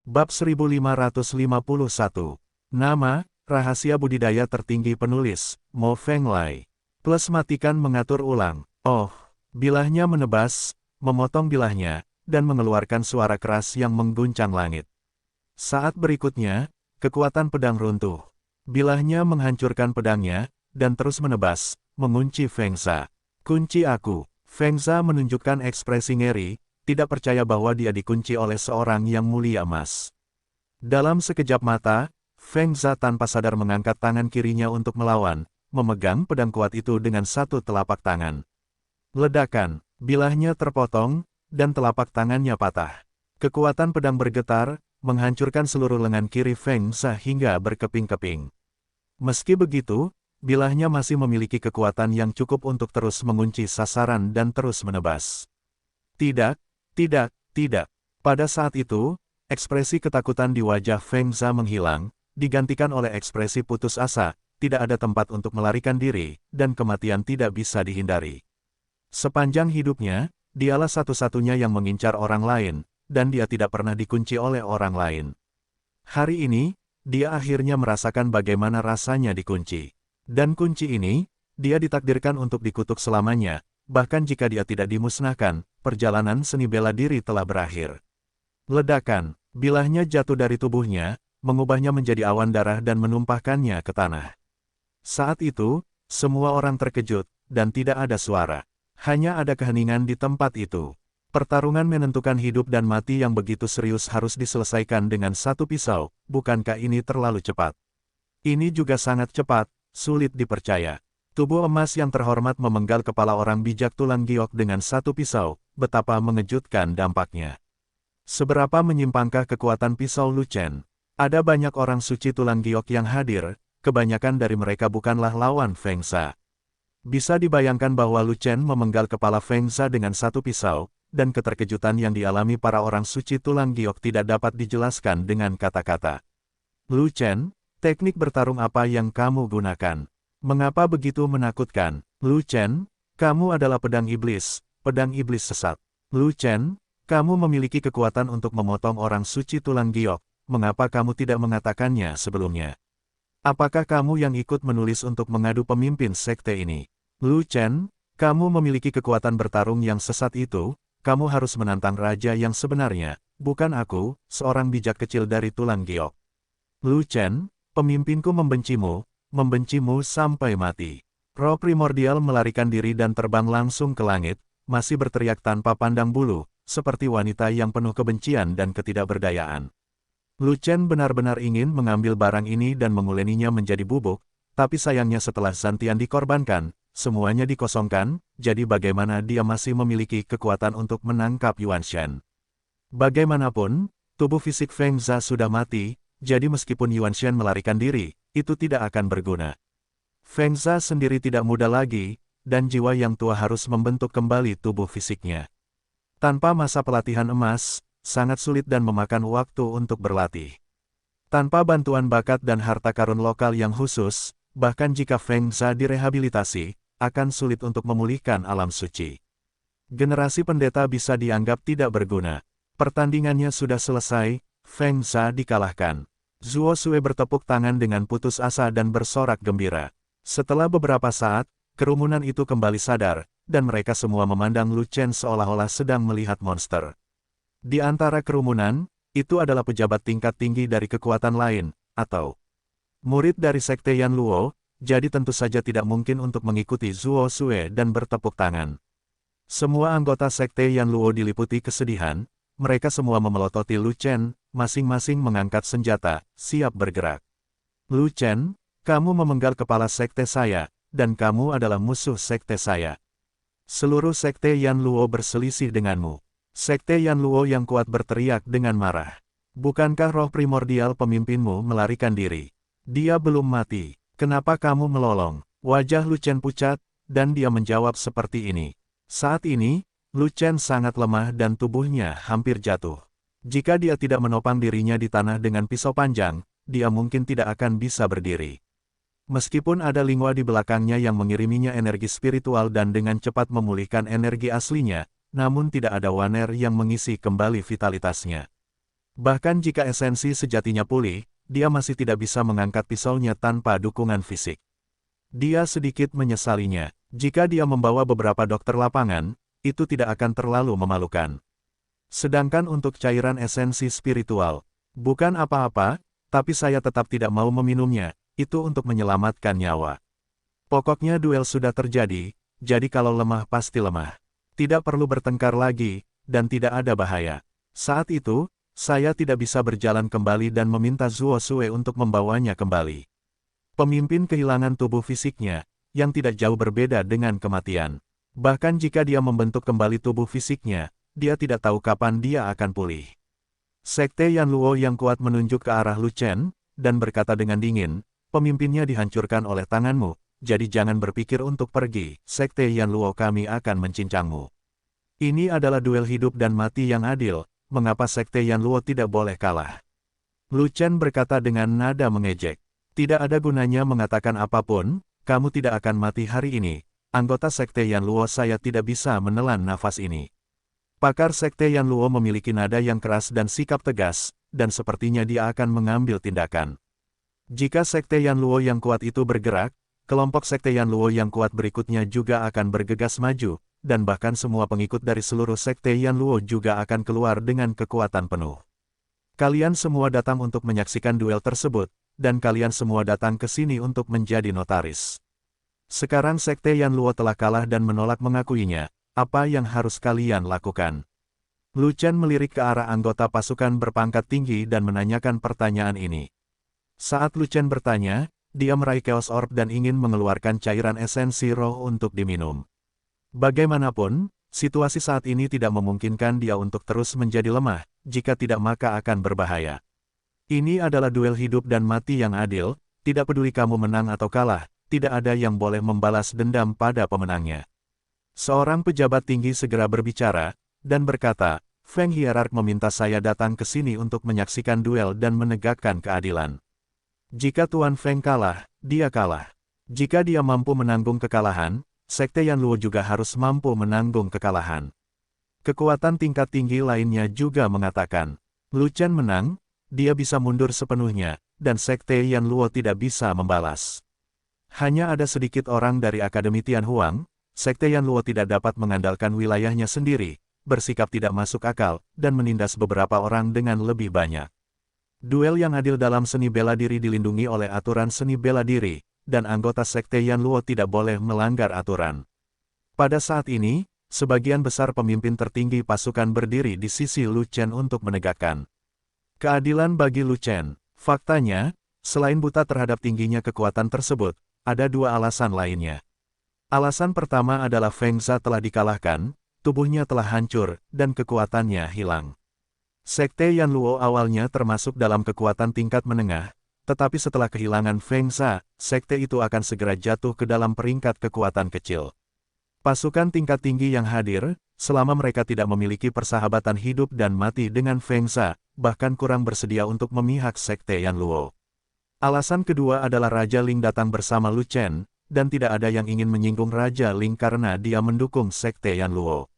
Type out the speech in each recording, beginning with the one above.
Bab 1551. Nama, rahasia budidaya tertinggi penulis, Mo Fenglai. Plus matikan mengatur ulang. Oh, bilahnya menebas, memotong bilahnya, dan mengeluarkan suara keras yang mengguncang langit. Saat berikutnya, kekuatan pedang runtuh. Bilahnya menghancurkan pedangnya, dan terus menebas, mengunci Fengza. Kunci aku. Fengza menunjukkan ekspresi ngeri, tidak percaya bahwa dia dikunci oleh seorang yang mulia emas. Dalam sekejap mata, Fengza tanpa sadar mengangkat tangan kirinya untuk melawan, memegang pedang kuat itu dengan satu telapak tangan. Ledakan, bilahnya terpotong, dan telapak tangannya patah. Kekuatan pedang bergetar, menghancurkan seluruh lengan kiri Fengza hingga berkeping-keping. Meski begitu, bilahnya masih memiliki kekuatan yang cukup untuk terus mengunci sasaran dan terus menebas. Tidak. Tidak, tidak. Pada saat itu, ekspresi ketakutan di wajah Fengza menghilang, digantikan oleh ekspresi putus asa, tidak ada tempat untuk melarikan diri, dan kematian tidak bisa dihindari. Sepanjang hidupnya, dialah satu-satunya yang mengincar orang lain, dan dia tidak pernah dikunci oleh orang lain. Hari ini, dia akhirnya merasakan bagaimana rasanya dikunci. Dan kunci ini, dia ditakdirkan untuk dikutuk selamanya. Bahkan jika dia tidak dimusnahkan, perjalanan seni bela diri telah berakhir. Ledakan, bilahnya jatuh dari tubuhnya, mengubahnya menjadi awan darah dan menumpahkannya ke tanah. Saat itu, semua orang terkejut, dan tidak ada suara. Hanya ada keheningan di tempat itu. Pertarungan menentukan hidup dan mati yang begitu serius harus diselesaikan dengan satu pisau, bukankah ini terlalu cepat? Ini juga sangat cepat, sulit dipercaya. Tubuh emas yang terhormat memenggal kepala orang bijak tulang giok dengan satu pisau, betapa mengejutkan dampaknya. Seberapa menyimpangkah kekuatan pisau Lu Chen? Ada banyak orang suci tulang giok yang hadir, kebanyakan dari mereka bukanlah lawan Fengza. Bisa dibayangkan bahwa Lu Chen memenggal kepala Fengza dengan satu pisau, dan keterkejutan yang dialami para orang suci tulang giok tidak dapat dijelaskan dengan kata-kata. Lu Chen, teknik bertarung apa yang kamu gunakan? Mengapa begitu menakutkan? Lu Chen, kamu adalah pedang iblis sesat. Lu Chen, kamu memiliki kekuatan untuk memotong orang suci tulang giok, mengapa kamu tidak mengatakannya sebelumnya? Apakah kamu yang ikut menulis untuk mengadu pemimpin sekte ini? Lu Chen, kamu memiliki kekuatan bertarung yang sesat itu, kamu harus menantang raja yang sebenarnya, bukan aku, seorang bijak kecil dari tulang giok. Lu Chen, pemimpinku membencimu sampai mati. Roh primordial melarikan diri dan terbang langsung ke langit, masih berteriak tanpa pandang bulu, seperti wanita yang penuh kebencian dan ketidakberdayaan. Lu Chen benar-benar ingin mengambil barang ini dan menguleninya menjadi bubuk, tapi sayangnya setelah Zantian dikorbankan, semuanya dikosongkan, jadi bagaimana dia masih memiliki kekuatan untuk menangkap Yuan Shen. Bagaimanapun, tubuh fisik Fengza sudah mati, jadi meskipun Yuan Shen melarikan diri, itu tidak akan berguna. Fengza sendiri tidak muda lagi, dan jiwa yang tua harus membentuk kembali tubuh fisiknya. Tanpa masa pelatihan emas, sangat sulit dan memakan waktu untuk berlatih. Tanpa bantuan bakat dan harta karun lokal yang khusus, bahkan jika Fengza direhabilitasi, akan sulit untuk memulihkan alam suci. Generasi pendeta bisa dianggap tidak berguna. Pertandingannya sudah selesai, Fengza dikalahkan. Zuo Sue bertepuk tangan dengan putus asa dan bersorak gembira. Setelah beberapa saat, kerumunan itu kembali sadar, dan mereka semua memandang Lu Chen seolah-olah sedang melihat monster. Di antara kerumunan, itu adalah pejabat tingkat tinggi dari kekuatan lain, atau murid dari sekte Yan Luo, jadi tentu saja tidak mungkin untuk mengikuti Zuo Sue dan bertepuk tangan. Semua anggota sekte Yan Luo diliputi kesedihan, mereka semua memelototi Lu Chen, masing-masing mengangkat senjata, siap bergerak. Lu Chen, kamu memenggal kepala sekte saya, dan kamu adalah musuh sekte saya. Seluruh sekte Yan Luo berselisih denganmu. Sekte Yan Luo yang kuat berteriak dengan marah. Bukankah roh primordial pemimpinmu melarikan diri? Dia belum mati. Kenapa kamu melolong? Wajah Lu Chen pucat, dan dia menjawab seperti ini. Saat ini, Lu Chen sangat lemah dan tubuhnya hampir jatuh. Jika dia tidak menopang dirinya di tanah dengan pisau panjang, dia mungkin tidak akan bisa berdiri. Meskipun ada Lingua di belakangnya yang mengiriminya energi spiritual dan dengan cepat memulihkan energi aslinya, namun tidak ada Waner yang mengisi kembali vitalitasnya. Bahkan jika esensi sejatinya pulih, dia masih tidak bisa mengangkat pisaunya tanpa dukungan fisik. Dia sedikit menyesalinya. Jika dia membawa beberapa dokter lapangan, itu tidak akan terlalu memalukan. Sedangkan untuk cairan esensi spiritual, bukan apa-apa, tapi saya tetap tidak mau meminumnya, itu untuk menyelamatkan nyawa. Pokoknya duel sudah terjadi, jadi kalau lemah pasti lemah. Tidak perlu bertengkar lagi, dan tidak ada bahaya. Saat itu, saya tidak bisa berjalan kembali dan meminta Zuo Sue untuk membawanya kembali. Pemimpin kehilangan tubuh fisiknya, yang tidak jauh berbeda dengan kematian. Bahkan jika dia membentuk kembali tubuh fisiknya, dia tidak tahu kapan dia akan pulih. Sekte Yan Luo yang kuat menunjuk ke arah Lu Chen, dan berkata dengan dingin, pemimpinnya dihancurkan oleh tanganmu, jadi jangan berpikir untuk pergi, Sekte Yan Luo kami akan mencincangmu. Ini adalah duel hidup dan mati yang adil, mengapa Sekte Yan Luo tidak boleh kalah? Lu Chen berkata dengan nada mengejek. Tidak ada gunanya mengatakan apapun, kamu tidak akan mati hari ini. Anggota Sekte Yan Luo saya tidak bisa menelan nafas ini. Pakar Sekte Yan Luo memiliki nada yang keras dan sikap tegas, dan sepertinya dia akan mengambil tindakan. Jika Sekte Yan Luo yang kuat itu bergerak, kelompok Sekte Yan Luo yang kuat berikutnya juga akan bergegas maju, dan bahkan semua pengikut dari seluruh Sekte Yan Luo juga akan keluar dengan kekuatan penuh. Kalian semua datang untuk menyaksikan duel tersebut, dan kalian semua datang ke sini untuk menjadi notaris. Sekarang Sekte Yan Luo telah kalah dan menolak mengakuinya, apa yang harus kalian lakukan? Lu Chen melirik ke arah anggota pasukan berpangkat tinggi dan menanyakan pertanyaan ini. Saat Lu Chen bertanya, dia meraih Chaos Orb dan ingin mengeluarkan cairan esensi roh untuk diminum. Bagaimanapun, situasi saat ini tidak memungkinkan dia untuk terus menjadi lemah, jika tidak maka akan berbahaya. Ini adalah duel hidup dan mati yang adil, tidak peduli kamu menang atau kalah, tidak ada yang boleh membalas dendam pada pemenangnya. Seorang pejabat tinggi segera berbicara, dan berkata, Feng Hierarch meminta saya datang ke sini untuk menyaksikan duel dan menegakkan keadilan. Jika Tuan Feng kalah, dia kalah. Jika dia mampu menanggung kekalahan, Sekte Yan Luo juga harus mampu menanggung kekalahan. Kekuatan tingkat tinggi lainnya juga mengatakan, Lu Chen menang, dia bisa mundur sepenuhnya, dan Sekte Yan Luo tidak bisa membalas. Hanya ada sedikit orang dari Akademi Tianhuang, Sekte Yan Luo tidak dapat mengandalkan wilayahnya sendiri, bersikap tidak masuk akal, dan menindas beberapa orang dengan lebih banyak. Duel yang adil dalam seni bela diri dilindungi oleh aturan seni bela diri, dan anggota Sekte Yan Luo tidak boleh melanggar aturan. Pada saat ini, sebagian besar pemimpin tertinggi pasukan berdiri di sisi Lu Chen untuk menegakkan keadilan bagi Lu Chen. Faktanya, selain buta terhadap tingginya kekuatan tersebut, ada dua alasan lainnya. Alasan pertama adalah Feng Za telah dikalahkan, tubuhnya telah hancur, dan kekuatannya hilang. Sekte Yan Luo awalnya termasuk dalam kekuatan tingkat menengah, tetapi setelah kehilangan Feng Za, sekte itu akan segera jatuh ke dalam peringkat kekuatan kecil. Pasukan tingkat tinggi yang hadir, selama mereka tidak memiliki persahabatan hidup dan mati dengan Feng Za, bahkan kurang bersedia untuk memihak Sekte Yan Luo. Alasan kedua adalah Raja Ling datang bersama Lu Chen, dan tidak ada yang ingin menyinggung Raja Ling karena dia mendukung Sekte Yan Luo.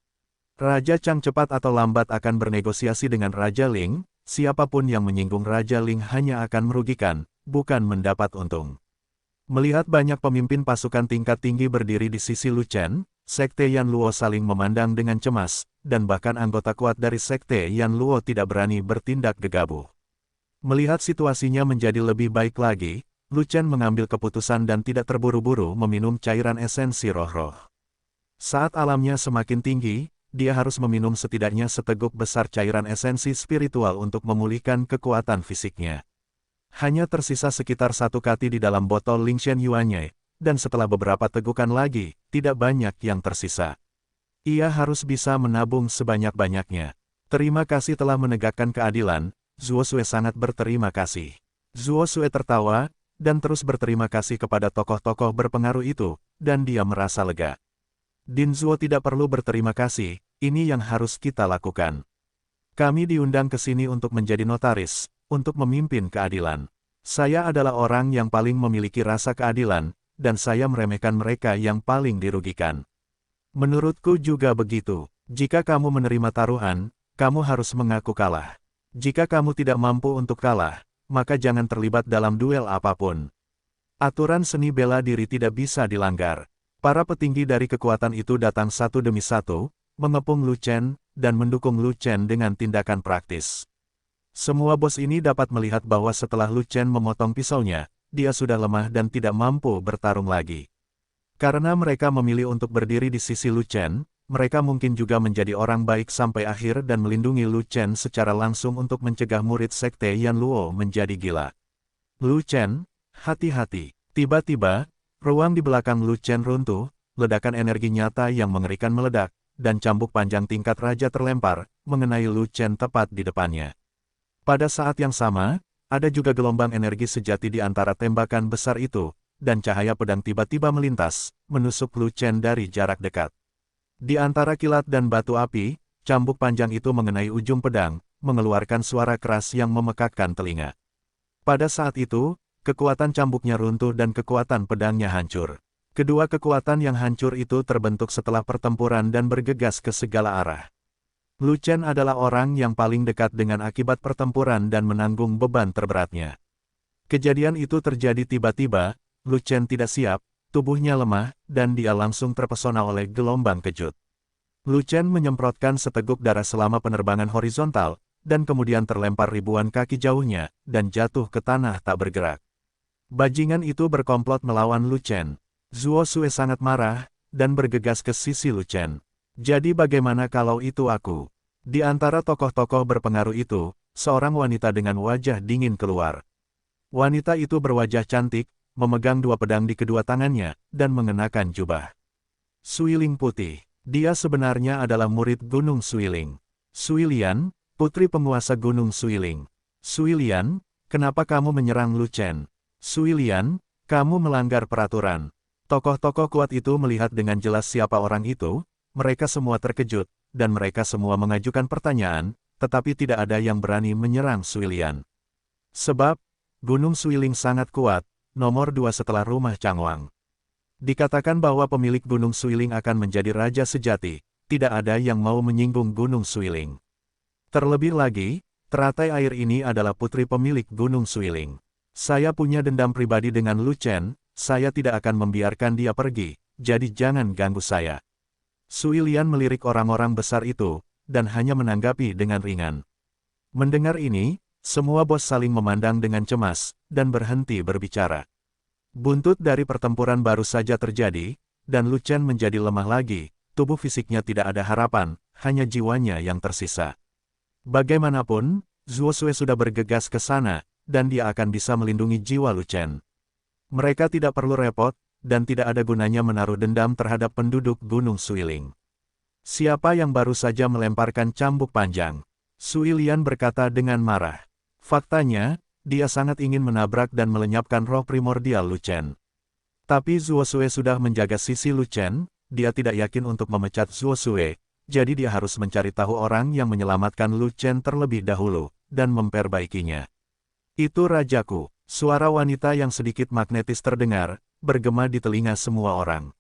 Raja Chang cepat atau lambat akan bernegosiasi dengan Raja Ling, siapapun yang menyinggung Raja Ling hanya akan merugikan, bukan mendapat untung. Melihat banyak pemimpin pasukan tingkat tinggi berdiri di sisi Lu Chen, Sekte Yan Luo saling memandang dengan cemas, dan bahkan anggota kuat dari Sekte Yan Luo tidak berani bertindak gegabah. Melihat situasinya menjadi lebih baik lagi, Lu Chen mengambil keputusan dan tidak terburu-buru meminum cairan esensi roh-roh. Saat alamnya semakin tinggi, dia harus meminum setidaknya seteguk besar cairan esensi spiritual untuk memulihkan kekuatan fisiknya. Hanya tersisa sekitar 1 kati di dalam botol Lingshan Yuanye, dan setelah beberapa tegukan lagi, tidak banyak yang tersisa. Ia harus bisa menabung sebanyak-banyaknya. Terima kasih telah menegakkan keadilan, Zuo Sue sangat berterima kasih. Zuo Sue tertawa, dan terus berterima kasih kepada tokoh-tokoh berpengaruh itu, dan dia merasa lega. Din Zuo tidak perlu berterima kasih, ini yang harus kita lakukan. Kami diundang ke sini untuk menjadi notaris, untuk memimpin keadilan. Saya adalah orang yang paling memiliki rasa keadilan, dan saya meremehkan mereka yang paling dirugikan. Menurutku juga begitu, jika kamu menerima taruhan, kamu harus mengaku kalah. Jika kamu tidak mampu untuk kalah, maka jangan terlibat dalam duel apapun. Aturan seni bela diri tidak bisa dilanggar. Para petinggi dari kekuatan itu datang satu demi satu, mengepung Lu Chen, dan mendukung Lu Chen dengan tindakan praktis. Semua bos ini dapat melihat bahwa setelah Lu Chen memotong pisaunya, dia sudah lemah dan tidak mampu bertarung lagi. Karena mereka memilih untuk berdiri di sisi Lu Chen, mereka mungkin juga menjadi orang baik sampai akhir dan melindungi Lu Chen secara langsung untuk mencegah murid sekte Yan Luo menjadi gila. Lu Chen, hati-hati. Tiba-tiba, ruang di belakang Lu Chen runtuh, ledakan energi nyata yang mengerikan meledak, dan cambuk panjang tingkat raja terlempar, mengenai Lu Chen tepat di depannya. Pada saat yang sama, ada juga gelombang energi sejati di antara tembakan besar itu, dan cahaya pedang tiba-tiba melintas, menusuk Lu Chen dari jarak dekat. Di antara kilat dan batu api, cambuk panjang itu mengenai ujung pedang, mengeluarkan suara keras yang memekakkan telinga. Pada saat itu, kekuatan cambuknya runtuh dan kekuatan pedangnya hancur. Kedua kekuatan yang hancur itu terbentuk setelah pertempuran dan bergegas ke segala arah. Lu Chen adalah orang yang paling dekat dengan akibat pertempuran dan menanggung beban terberatnya. Kejadian itu terjadi tiba-tiba, Lu Chen tidak siap, tubuhnya lemah, dan dia langsung terpesona oleh gelombang kejut. Lu Chen menyemprotkan seteguk darah selama penerbangan horizontal, dan kemudian terlempar ribuan kaki jauhnya, dan jatuh ke tanah tak bergerak. Bajingan itu berkomplot melawan Lu Chen. Zuo Sue sangat marah, dan bergegas ke sisi Lu Chen. Jadi bagaimana kalau itu aku? Di antara tokoh-tokoh berpengaruh itu, seorang wanita dengan wajah dingin keluar. Wanita itu berwajah cantik, memegang dua pedang di kedua tangannya, dan mengenakan jubah suiling putih. Dia sebenarnya adalah murid Gunung Suiling. Suilian, putri penguasa Gunung Suiling. Suilian, kenapa kamu menyerang Lu Chen? Suilian, kamu melanggar peraturan. Tokoh-tokoh kuat itu melihat dengan jelas siapa orang itu, mereka semua terkejut, dan mereka semua mengajukan pertanyaan, tetapi tidak ada yang berani menyerang Suilian. Sebab, Gunung Suiling sangat kuat, nomor 2 setelah rumah Changwang. Dikatakan bahwa pemilik Gunung Suiling akan menjadi raja sejati, tidak ada yang mau menyinggung Gunung Suiling. Terlebih lagi, teratai air ini adalah putri pemilik Gunung Suiling. Saya punya dendam pribadi dengan Lu Chen, saya tidak akan membiarkan dia pergi, jadi jangan ganggu saya. Suilian melirik orang-orang besar itu, dan hanya menanggapi dengan ringan. Mendengar ini, semua bos saling memandang dengan cemas, dan berhenti berbicara. Buntut dari pertempuran baru saja terjadi, dan Lu Chen menjadi lemah lagi, tubuh fisiknya tidak ada harapan, hanya jiwanya yang tersisa. Bagaimanapun, Zuo Sue sudah bergegas ke sana, dan dia akan bisa melindungi jiwa Lu Chen. Mereka tidak perlu repot, dan tidak ada gunanya menaruh dendam terhadap penduduk Gunung Suiling. Siapa yang baru saja melemparkan cambuk panjang? Suilian berkata dengan marah. Faktanya, dia sangat ingin menabrak dan melenyapkan roh primordial Lu Chen. Tapi Zuo Sue sudah menjaga sisi Lu Chen, dia tidak yakin untuk memecat Zuo Sue, jadi dia harus mencari tahu orang yang menyelamatkan Lu Chen terlebih dahulu, dan memperbaikinya. Itu rajaku, suara wanita yang sedikit magnetis terdengar, bergema di telinga semua orang.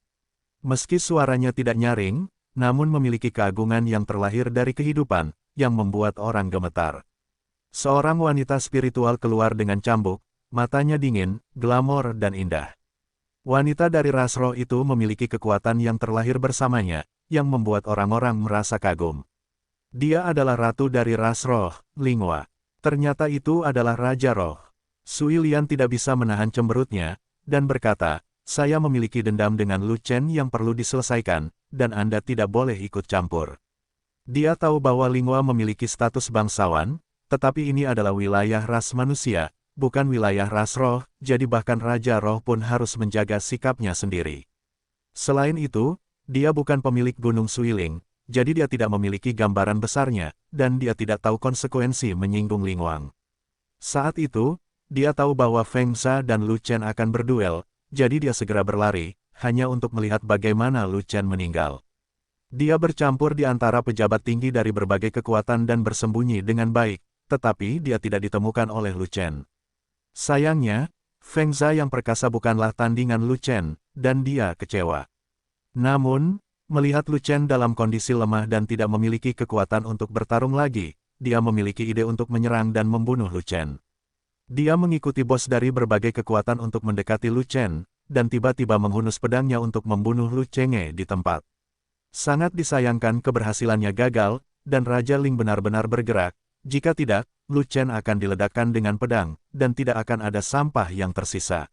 Meski suaranya tidak nyaring, namun memiliki keagungan yang terlahir dari kehidupan, yang membuat orang gemetar. Seorang wanita spiritual keluar dengan cambuk, matanya dingin, glamor dan indah. Wanita dari ras roh itu memiliki kekuatan yang terlahir bersamanya, yang membuat orang-orang merasa kagum. Dia adalah ratu dari ras roh, Linghua. Ternyata itu adalah Raja Roh. Suilian tidak bisa menahan cemberutnya, dan berkata, saya memiliki dendam dengan Lu Chen yang perlu diselesaikan, dan Anda tidak boleh ikut campur. Dia tahu bahwa Linghua memiliki status bangsawan, tetapi ini adalah wilayah ras manusia, bukan wilayah ras roh, jadi bahkan Raja Roh pun harus menjaga sikapnya sendiri. Selain itu, dia bukan pemilik Gunung Suiling, jadi dia tidak memiliki gambaran besarnya, dan dia tidak tahu konsekuensi menyinggung Linghua. Saat itu, dia tahu bahwa Feng Zha dan Lu Chen akan berduel, jadi dia segera berlari, hanya untuk melihat bagaimana Lu Chen meninggal. Dia bercampur di antara pejabat tinggi dari berbagai kekuatan dan bersembunyi dengan baik, tetapi dia tidak ditemukan oleh Lu Chen. Sayangnya, Feng Zha yang perkasa bukanlah tandingan Lu Chen, dan dia kecewa. Namun, melihat Lu Chen dalam kondisi lemah dan tidak memiliki kekuatan untuk bertarung lagi, dia memiliki ide untuk menyerang dan membunuh Lu Chen. Dia mengikuti bos dari berbagai kekuatan untuk mendekati Lu Chen, dan tiba-tiba menghunus pedangnya untuk membunuh Lu Cheng'e di tempat. Sangat disayangkan keberhasilannya gagal, dan Raja Ling benar-benar bergerak. Jika tidak, Lu Chen akan diledakkan dengan pedang, dan tidak akan ada sampah yang tersisa.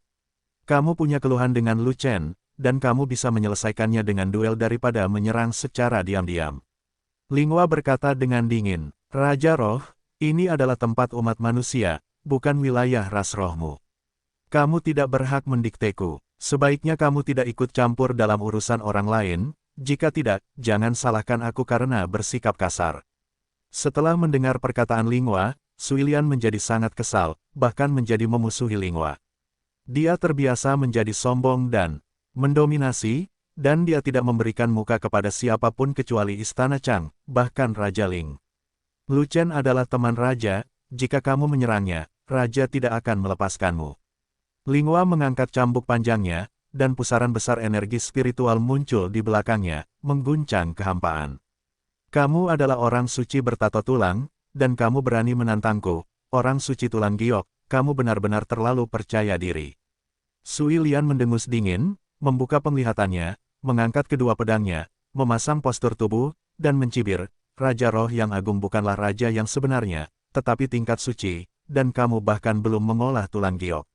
Kamu punya keluhan dengan Lu Chen, dan kamu bisa menyelesaikannya dengan duel daripada menyerang secara diam-diam. Linghua berkata dengan dingin, Raja Roh, ini adalah tempat umat manusia, bukan wilayah ras rohmu. Kamu tidak berhak mendikteku. Sebaiknya kamu tidak ikut campur dalam urusan orang lain. Jika tidak, jangan salahkan aku karena bersikap kasar. Setelah mendengar perkataan Linghua, Suilian menjadi sangat kesal, bahkan menjadi memusuhi Linghua. Dia terbiasa menjadi sombong dan mendominasi, dan dia tidak memberikan muka kepada siapapun kecuali Istana Chang, bahkan Raja Ling. Lu Chen adalah teman Raja, jika kamu menyerangnya, Raja tidak akan melepaskanmu. Linghua mengangkat cambuk panjangnya, dan pusaran besar energi spiritual muncul di belakangnya, mengguncang kehampaan. Kamu adalah orang suci bertato tulang, dan kamu berani menantangku, orang suci tulang giok, kamu benar-benar terlalu percaya diri. Suilian mendengus dingin, membuka penglihatannya, mengangkat kedua pedangnya, memasang postur tubuh, dan mencibir, Raja Roh yang agung bukanlah raja yang sebenarnya, tetapi tingkat suci, dan kamu bahkan belum mengolah tulang giok.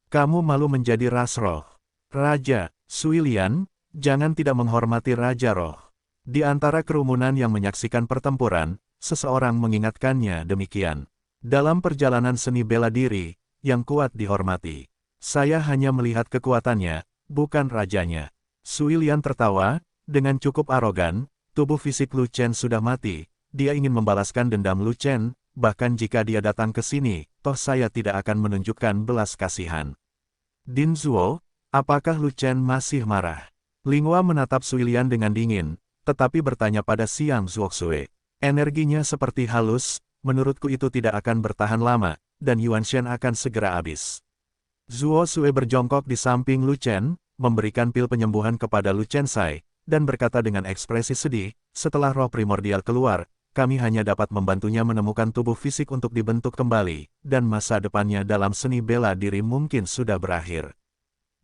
Kamu malu menjadi ras roh. Raja, Suilian, jangan tidak menghormati Raja Roh. Di antara kerumunan yang menyaksikan pertempuran, seseorang mengingatkannya demikian. Dalam perjalanan seni bela diri, yang kuat dihormati. Saya hanya melihat kekuatannya, bukan rajanya. Suilian tertawa, dengan cukup arogan, tubuh fisik Lu Chen sudah mati, dia ingin membalaskan dendam Lu Chen, bahkan jika dia datang ke sini, toh saya tidak akan menunjukkan belas kasihan. Din Zuo, apakah Lu Chen masih marah? Linghua menatap Suilian dengan dingin, tetapi bertanya pada Xiang Zuoxue. Energinya seperti halus, menurutku itu tidak akan bertahan lama, dan Yuan Shen akan segera habis. Zuoxue berjongkok di samping Lu Chen, memberikan pil penyembuhan kepada Lu Chen Sai, dan berkata dengan ekspresi sedih, setelah roh primordial keluar, kami hanya dapat membantunya menemukan tubuh fisik untuk dibentuk kembali, dan masa depannya dalam seni bela diri mungkin sudah berakhir.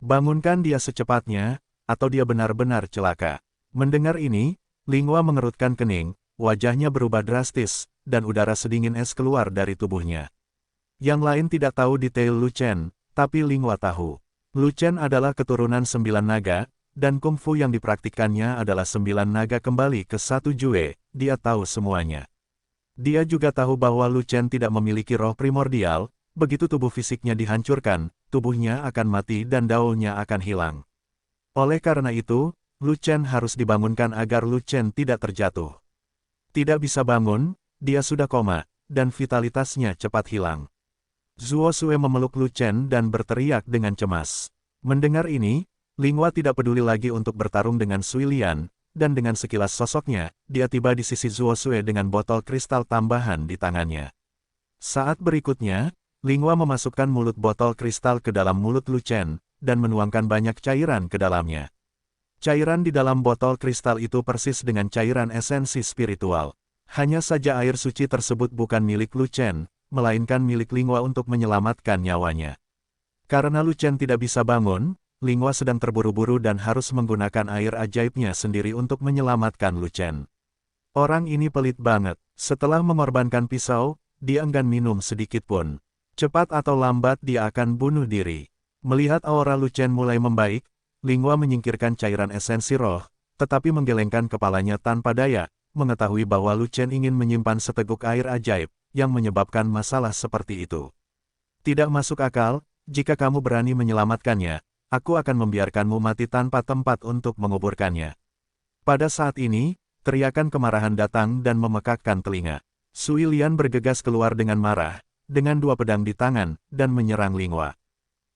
Bangunkan dia secepatnya, atau dia benar-benar celaka. Mendengar ini, Linghua mengerutkan kening, wajahnya berubah drastis, dan udara sedingin es keluar dari tubuhnya. Yang lain tidak tahu detail Lu Chen, tapi Linghua tahu. Lu Chen adalah keturunan 9 naga, dan kungfu yang dipraktikkannya adalah 9 naga kembali ke 1 Jue, dia tahu semuanya. Dia juga tahu bahwa Lu Chen tidak memiliki roh primordial, begitu tubuh fisiknya dihancurkan, tubuhnya akan mati dan daunnya akan hilang. Oleh karena itu, Lu Chen harus dibangunkan agar Lu Chen tidak terjatuh. Tidak bisa bangun, dia sudah koma, dan vitalitasnya cepat hilang. Zuoxue memeluk Lu Chen dan berteriak dengan cemas. Mendengar ini, Linghua tidak peduli lagi untuk bertarung dengan Suilian, dan dengan sekilas sosoknya, dia tiba di sisi Zuoxue dengan botol kristal tambahan di tangannya. Saat berikutnya, Linghua memasukkan mulut botol kristal ke dalam mulut Lu Chen, dan menuangkan banyak cairan ke dalamnya. Cairan di dalam botol kristal itu persis dengan cairan esensi spiritual. Hanya saja air suci tersebut bukan milik Lu Chen, melainkan milik Linghua untuk menyelamatkan nyawanya. Karena Lu Chen tidak bisa bangun, Linghua sedang terburu-buru dan harus menggunakan air ajaibnya sendiri untuk menyelamatkan Lu Chen. Orang ini pelit banget. Setelah mengorbankan pisau, dia enggan minum sedikit pun. Cepat atau lambat dia akan bunuh diri. Melihat aura Lu Chen mulai membaik, Linghua menyingkirkan cairan esensi roh, tetapi menggelengkan kepalanya tanpa daya, mengetahui bahwa Lu Chen ingin menyimpan seteguk air ajaib, yang menyebabkan masalah seperti itu. Tidak masuk akal, jika kamu berani menyelamatkannya, aku akan membiarkanmu mati tanpa tempat untuk menguburkannya. Pada saat ini, teriakan kemarahan datang dan memekakkan telinga. Suilian bergegas keluar dengan marah, dengan 2 pedang di tangan, dan menyerang Linghua.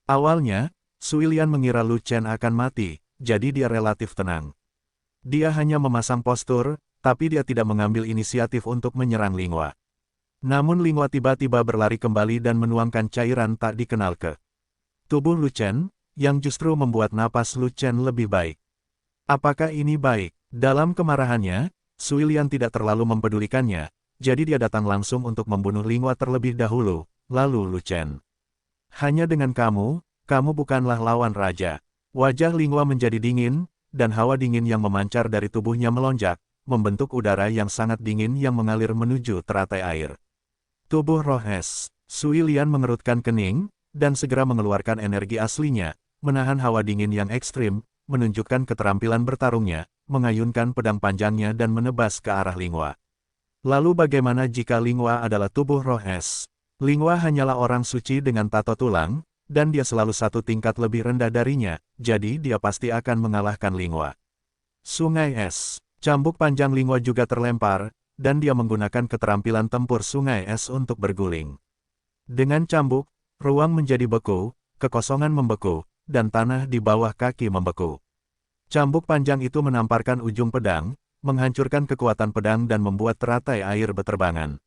Awalnya, Suilian mengira Lu Chen akan mati, jadi dia relatif tenang. Dia hanya memasang postur, tapi dia tidak mengambil inisiatif untuk menyerang Linghua. Namun Linghua tiba-tiba berlari kembali dan menuangkan cairan tak dikenal ke tubuh Lu Chen, yang justru membuat napas Lu Chen lebih baik. Apakah ini baik? Dalam kemarahannya, Suilian tidak terlalu mempedulikannya, jadi dia datang langsung untuk membunuh Linghua terlebih dahulu, lalu Lu Chen. Hanya dengan kamu bukanlah lawan raja. Wajah Linghua menjadi dingin, dan hawa dingin yang memancar dari tubuhnya melonjak, membentuk udara yang sangat dingin yang mengalir menuju teratai air. Tubuh roh es. Sui Lian mengerutkan kening, dan segera mengeluarkan energi aslinya, menahan hawa dingin yang ekstrim, menunjukkan keterampilan bertarungnya, mengayunkan pedang panjangnya dan menebas ke arah Linghua. Lalu bagaimana jika Linghua adalah tubuh roh es? Linghua hanyalah orang suci dengan tato tulang, dan dia selalu satu tingkat lebih rendah darinya, jadi dia pasti akan mengalahkan Linghua. Sungai es. Cambuk panjang Linghua juga terlempar, dan dia menggunakan keterampilan tempur sungai es untuk berguling. Dengan cambuk, ruang menjadi beku, kekosongan membeku, dan tanah di bawah kaki membeku. Cambuk panjang itu menamparkan ujung pedang, menghancurkan kekuatan pedang dan membuat teratai air beterbangan.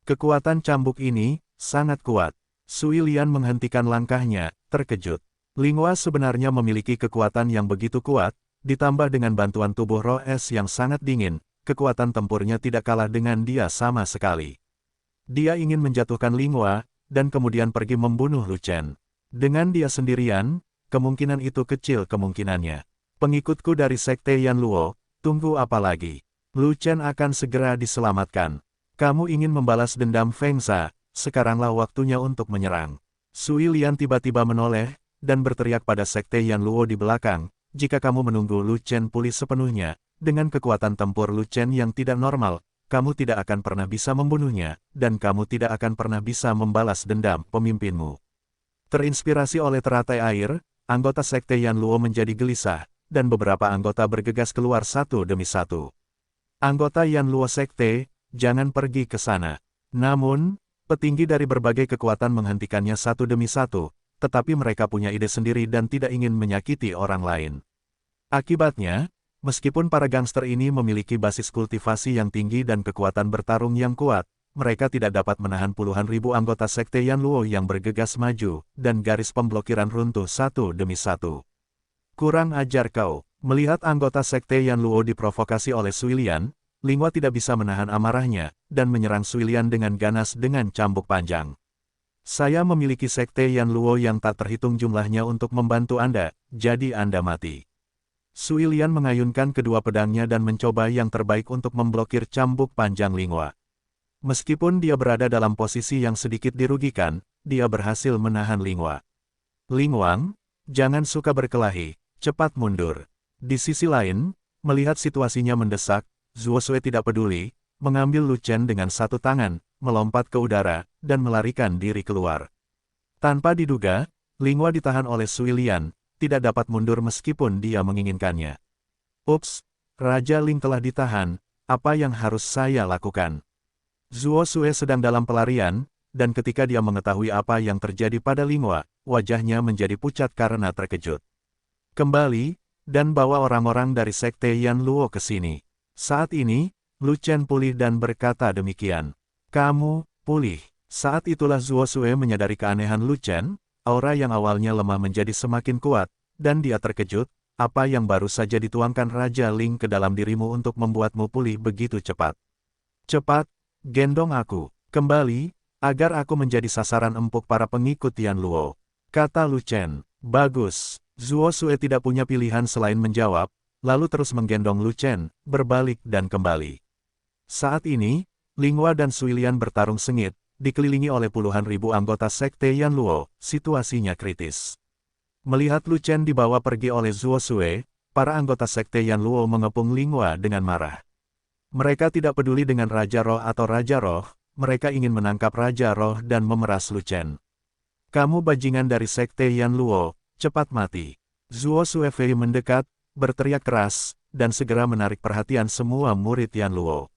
Kekuatan cambuk ini sangat kuat. Sui Lian menghentikan langkahnya, terkejut. Linghua sebenarnya memiliki kekuatan yang begitu kuat, ditambah dengan bantuan tubuh roh es yang sangat dingin, kekuatan tempurnya tidak kalah dengan dia sama sekali. Dia ingin menjatuhkan Linghua, dan kemudian pergi membunuh Lu Chen. Dengan dia sendirian, kemungkinan itu kecil kemungkinannya. Pengikutku dari Sekte Yan Luo, tunggu apa lagi? Lu Chen akan segera diselamatkan. Kamu ingin membalas dendam Feng Zha, sekaranglah waktunya untuk menyerang. Sui Lian tiba-tiba menoleh, dan berteriak pada Sekte Yan Luo di belakang, jika kamu menunggu Lu Chen pulih sepenuhnya, dengan kekuatan tempur Lu Chen yang tidak normal, kamu tidak akan pernah bisa membunuhnya, dan kamu tidak akan pernah bisa membalas dendam pemimpinmu. Terinspirasi oleh teratai air, anggota Sekte Yan Luo menjadi gelisah, dan beberapa anggota bergegas keluar satu demi satu. Anggota Yan Luo Sekte, jangan pergi ke sana. Namun, petinggi dari berbagai kekuatan menghentikannya satu demi satu, tetapi mereka punya ide sendiri dan tidak ingin menyakiti orang lain. Akibatnya, meskipun para gangster ini memiliki basis kultivasi yang tinggi dan kekuatan bertarung yang kuat, mereka tidak dapat menahan puluhan ribu anggota Sekte Yan Luo yang bergegas maju, dan garis pemblokiran runtuh satu demi satu. Kurang ajar kau. Melihat anggota Sekte Yan Luo diprovokasi oleh Sui Lian, Linghua tidak bisa menahan amarahnya, dan menyerang Sui Lian dengan ganas dengan cambuk panjang. Saya memiliki Sekte Yan Luo yang tak terhitung jumlahnya untuk membantu Anda, jadi Anda mati. Sui Lian mengayunkan kedua pedangnya dan mencoba yang terbaik untuk memblokir cambuk panjang Linghua. Meskipun dia berada dalam posisi yang sedikit dirugikan, dia berhasil menahan Linghua. Linguang, jangan suka berkelahi. Cepat mundur. Di sisi lain, melihat situasinya mendesak, Zuo Sui tidak peduli, mengambil Lu Chen dengan satu tangan, melompat ke udara, dan melarikan diri keluar. Tanpa diduga, Linghua ditahan oleh Sui Lian, tidak dapat mundur meskipun dia menginginkannya. Ups, Raja Ling telah ditahan, apa yang harus saya lakukan? Zuo Sui sedang dalam pelarian, dan ketika dia mengetahui apa yang terjadi pada Linghua, wajahnya menjadi pucat karena terkejut. Kembali, dan bawa orang-orang dari Sekte Yan Luo ke sini. Saat ini, Lu Chen pulih dan berkata demikian. Kamu, pulih. Saat itulah Zuo Sui menyadari keanehan Lu Chen, aura yang awalnya lemah menjadi semakin kuat, dan dia terkejut, apa yang baru saja dituangkan Raja Ling ke dalam dirimu untuk membuatmu pulih begitu cepat. Cepat, gendong aku, kembali, agar aku menjadi sasaran empuk para pengikut Yan Luo. Kata Lu Chen. Bagus. Zuo Sui tidak punya pilihan selain menjawab, lalu terus menggendong Lu Chen, berbalik dan kembali. Saat ini, Linghua dan Sui Lian bertarung sengit, dikelilingi oleh puluhan ribu anggota Sekte Yan Luo, situasinya kritis. Melihat Lu Chen dibawa pergi oleh Zuo Sui, para anggota Sekte Yan Luo mengepung Linghua dengan marah. Mereka tidak peduli dengan Raja Roh atau Raja Roh, mereka ingin menangkap Raja Roh dan memeras Lu Chen. Kamu bajingan dari Sekte Yan Luo, cepat mati. Zuo Sui mendekat, berteriak keras, dan segera menarik perhatian semua murid Yan Luo.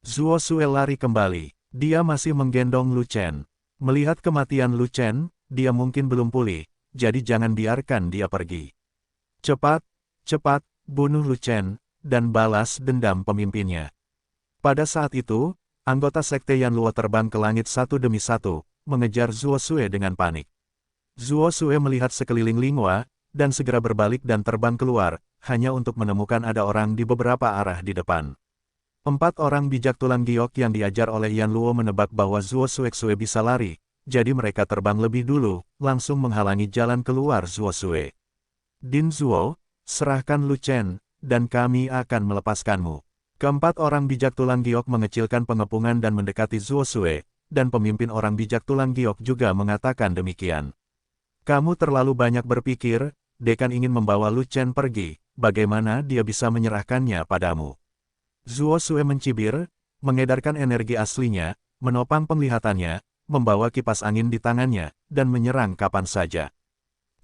Zuo Sui lari kembali. Dia masih menggendong Lu Chen. Melihat kematian Lu Chen, dia mungkin belum pulih, jadi jangan biarkan dia pergi. Cepat, cepat, bunuh Lu Chen, dan balas dendam pemimpinnya. Pada saat itu, anggota Sekte Yan Luo terbang ke langit satu demi satu, mengejar Zuo Sui dengan panik. Zuo Sui melihat sekeliling Linghua, dan segera berbalik dan terbang keluar, hanya untuk menemukan ada orang di beberapa arah di depan. Empat orang bijak tulang giok yang diajar oleh Yan Luo menebak bahwa Zuo Xuexue bisa lari, jadi mereka terbang lebih dulu, langsung menghalangi jalan keluar Zuo Xue. Din Zuo, serahkan Lu Chen, dan kami akan melepaskanmu. Keempat orang bijak tulang giok mengecilkan pengepungan dan mendekati Zuo Xue, dan pemimpin orang bijak tulang giok juga mengatakan demikian. Kamu terlalu banyak berpikir, dekan ingin membawa Lu Chen pergi, bagaimana dia bisa menyerahkannya padamu? Zuo Xue mencibir, mengedarkan energi aslinya, menopang penglihatannya, membawa kipas angin di tangannya, dan menyerang kapan saja.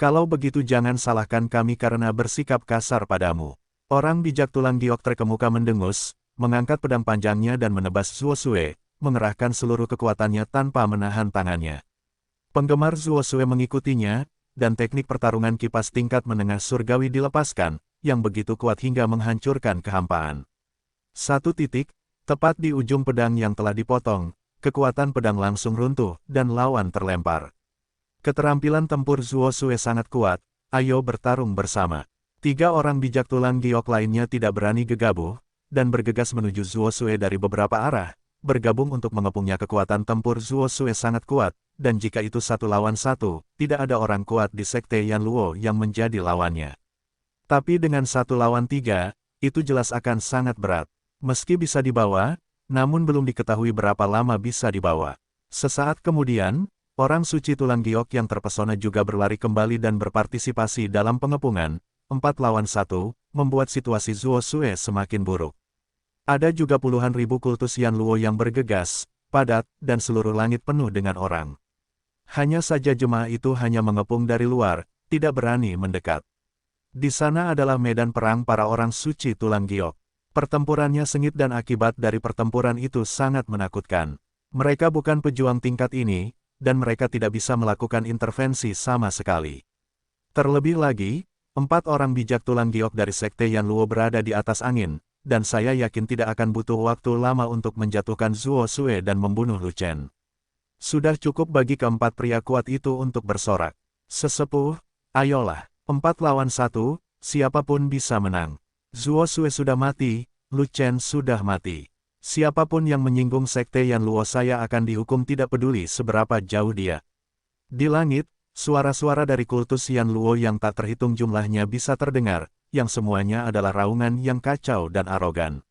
Kalau begitu jangan salahkan kami karena bersikap kasar padamu. Orang bijak tulang giok terkemuka mendengus, mengangkat pedang panjangnya dan menebas Zuo Xue, mengerahkan seluruh kekuatannya tanpa menahan tangannya. Penggemar Zuo Xue mengikutinya, dan teknik pertarungan kipas tingkat menengah surgawi dilepaskan, yang begitu kuat hingga menghancurkan kehampaan. Satu titik, tepat di ujung pedang yang telah dipotong, kekuatan pedang langsung runtuh, dan lawan terlempar. Keterampilan tempur Zuo Xue sangat kuat, ayo bertarung bersama. Tiga orang bijak tulang giok lainnya tidak berani gegabah, dan bergegas menuju Zuo Xue dari beberapa arah, bergabung untuk mengepungnya. Kekuatan tempur Zuo Xue sangat kuat, dan jika itu 1 lawan 1, tidak ada orang kuat di Sekte Yan Luo yang menjadi lawannya. Tapi dengan 1 lawan 3, itu jelas akan sangat berat. Meski bisa dibawa, namun belum diketahui berapa lama bisa dibawa. Sesaat kemudian, orang suci tulang giok yang terpesona juga berlari kembali dan berpartisipasi dalam pengepungan. 4 lawan 1, membuat situasi Zuo Xue semakin buruk. Ada juga puluhan ribu kultus Yan Luo yang bergegas, padat, dan seluruh langit penuh dengan orang. Hanya saja jemaah itu hanya mengepung dari luar, tidak berani mendekat. Di sana adalah medan perang para orang suci tulang giok. Pertempurannya sengit dan akibat dari pertempuran itu sangat menakutkan. Mereka bukan pejuang tingkat ini, dan mereka tidak bisa melakukan intervensi sama sekali. Terlebih lagi, 4 orang bijak tulang giok dari Sekte Yan Luo berada di atas angin, dan saya yakin tidak akan butuh waktu lama untuk menjatuhkan Zuo Xue dan membunuh Lu Chen. Sudah cukup bagi keempat pria kuat itu untuk bersorak. Sesepuh, ayolah, 4 lawan 1, siapapun bisa menang. Zuo Xue sudah mati, Lu Chen sudah mati. Siapapun yang menyinggung Sekte Yan Luo saya akan dihukum tidak peduli seberapa jauh dia. Di langit, suara-suara dari kultus Yan Luo yang tak terhitung jumlahnya bisa terdengar, yang semuanya adalah raungan yang kacau dan arogan.